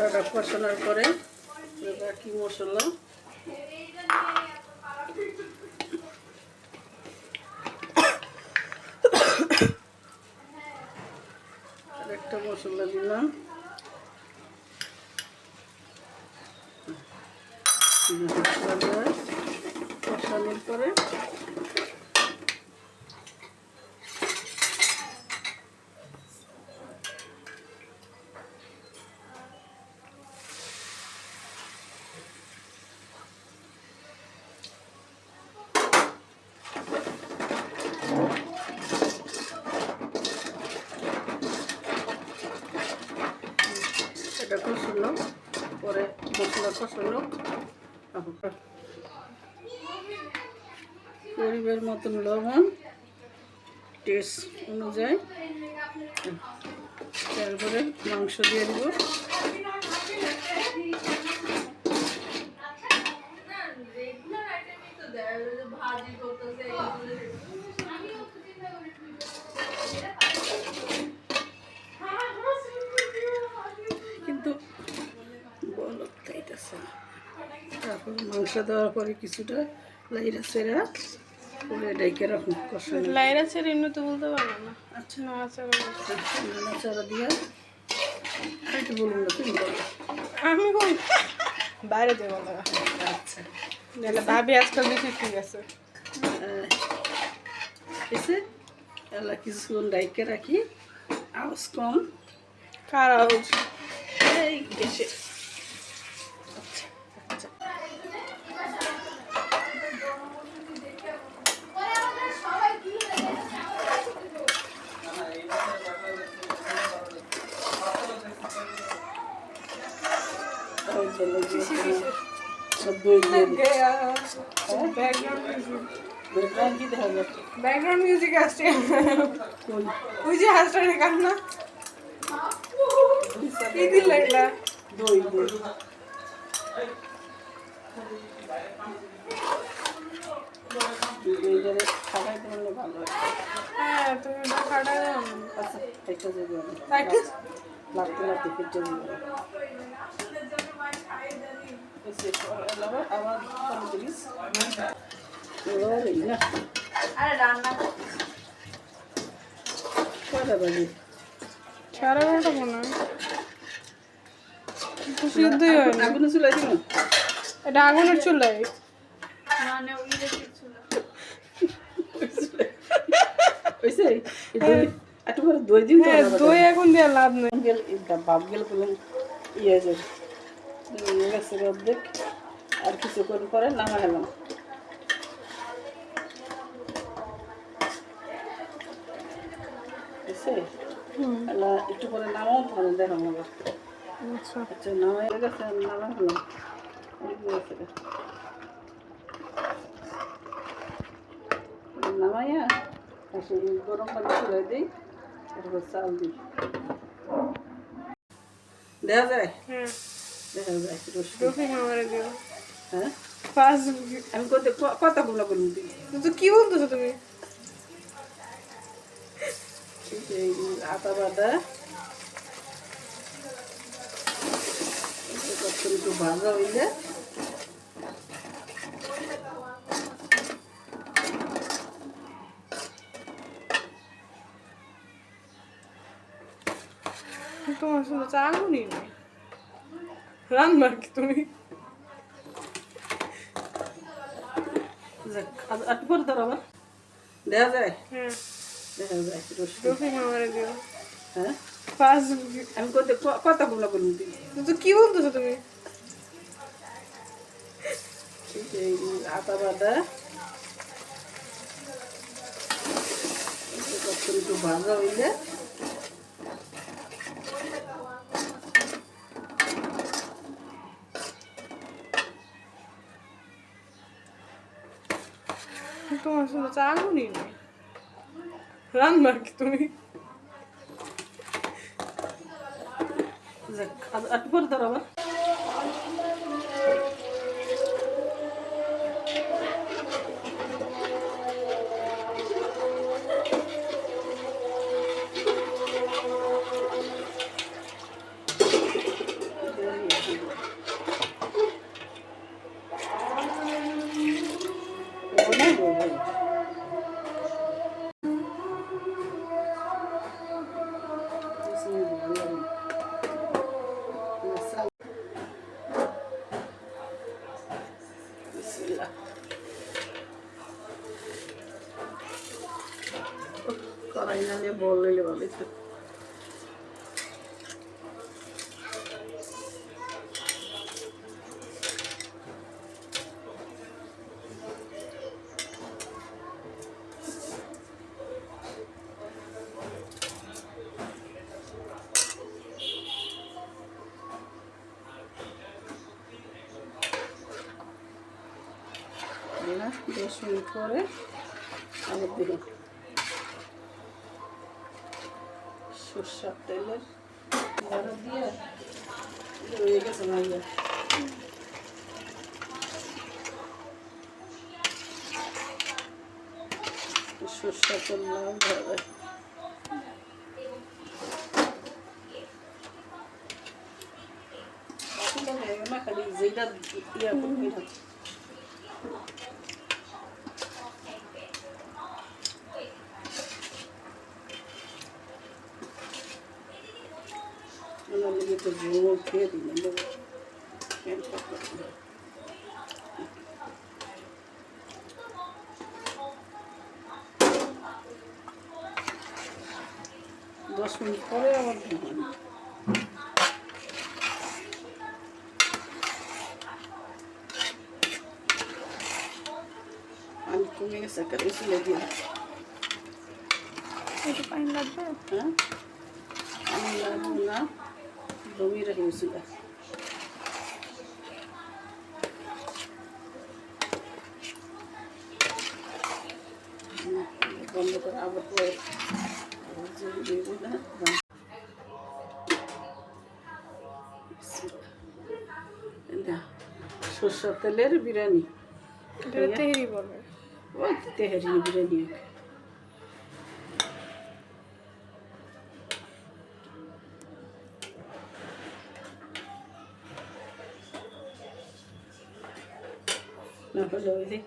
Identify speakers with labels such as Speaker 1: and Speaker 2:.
Speaker 1: মশলাটা কষানোর পরে বাকি মশলা আরেকটা মশলা দিলাম, মশলা দেওয়া কষানোর পরে এটা কষানো পরে মশলা কষানো পরিমাণ মতন লবণ টেস্ট অনুযায়ী, তারপরে মাংস দিয়ে দেবো। কিন্তু বলক খাইতেছে না। তারপর মাংস দেওয়ার পরে কিছুটা লাইরা সেরা পরে ডাইকে রাখুন কষানো।
Speaker 2: লাইরা ছেড়ে এমনি তো বলতে পারবো না।
Speaker 1: আচ্ছা
Speaker 2: নাড়াচাড়া
Speaker 1: দিয়ে আর একটু বলুন না, তুমি বলো।
Speaker 2: আমি কোন বাইরে যাবো না।
Speaker 1: আচ্ছা
Speaker 2: ভাবি আজকাল বেশি ঠিক আছে।
Speaker 1: এসে এলা কিছুক্ষণ ডাইকে রাখি, আওয়াজ কম।
Speaker 2: কার আওয়াজ?
Speaker 1: এই গ্যাসে। আচ্ছা আচ্ছা
Speaker 2: ব্যাকগ্রাউন্ড মিউজিক আসছে। ওই যে হাসটারে কান্না কি দিল এগুলা?
Speaker 1: দই দই খাবার করলে ভালো হয়।
Speaker 2: হ্যাঁ তুমি খাটা
Speaker 1: আচ্ছা একটা যাবে লাগতে লাগতে ফিরতে যাবে। আবার দিস না কয়টা বাজে?
Speaker 2: 11:30 মনে হয়। সিদ্ধই হয় না।
Speaker 1: আগুনে চুলাই দিন,
Speaker 2: এটা আগুনের চুলাই।
Speaker 1: একটু করে দই দিন।
Speaker 2: দই এখন দিয়ে লাভ নেই।
Speaker 1: বাপ গেল কোনো ইয়ে যাবে গেছে অর্ধেক, আর কিছুক্ষণ পরে নামা গেলাম। একটু পরে নামাও তাহলে দেখো আবার। আচ্ছা নামাই গেছে, নামা গেলাম। নামাইয়া গরম পানি চুলাই দিই, তারপর চাল দিই। দেখা যায় দেখা যায় হ্যাঁ। আমি কথাগুলো বলুন দিই
Speaker 2: তো কি বলতেছো তুমি?
Speaker 1: আটা বাটা একটু ভাজা হইলে
Speaker 2: তোমার শুধু চা আগুনই নেই, রান্না কি তুমি?
Speaker 1: একটু পরে ধরো আবার দেখা যায় দেখা যায় হ্যাঁ। আমি কথাগুলো বলুন দিই
Speaker 2: তো কি বলতেছো তুমি?
Speaker 1: আটা বাটা একটু ভাজা হইলে
Speaker 2: তোমার শুধু চা আগুনই নেই, রান্না কি তুমি?
Speaker 1: একটু পরে ধরো আবার। ফাইনালি বল লইলে ভালোই তো। না 10 মিনিট পরে আবার দেখুন সরষের তেলের বড়া দিয়ে হয়ে গেছে ভাইয়া। সরষের তেল লাল হবে না, খালি যেটা ইয়া করবি না। লেগে তো জোর খেয়ে দিলাম বাবা। কেন করতে 10 মিনিট পরে আবার দিলাম। পানি কমে গেছে, একটা বেশি দিয়ে
Speaker 2: একটু পানি লাগবে।
Speaker 1: হ্যাঁ পানি লাগবে না, জমিয়ে রেখে গেছিল। বন্ধ করে আবার পরে দেবো না। সরষের তেলের বিরিয়ানি,
Speaker 2: এটা তেহেরি বলবে।
Speaker 1: ওই তেহারি বিরিয়ানি। না হলে ওই যে